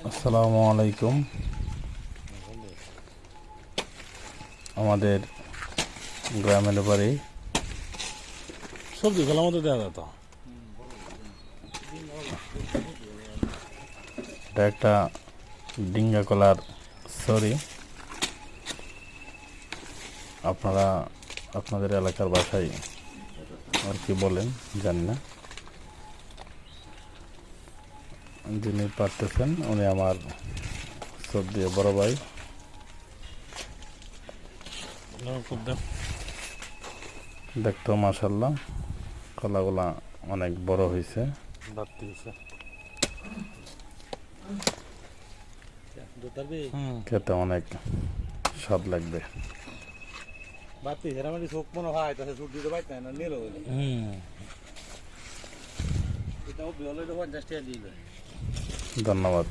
আসসালামু আলাইকুম। আমাদের গ্রামের বাড়ি সবজি খেলার মতো দেওয়া যেত। এটা একটা ডিঙ্গা কলার সরি, আপনারা আপনাদের এলাকার ভাষায় আর কি বলেন জানি না। যিনি পারতেছেন উনি আমার শ্রদ্ধেয় বড় ভাই। দেখতো মাশাল্লাহ কলাগুলা অনেক বড় হয়েছে, খেতে অনেক স্বাদ লাগবে। ধন্যবাদ।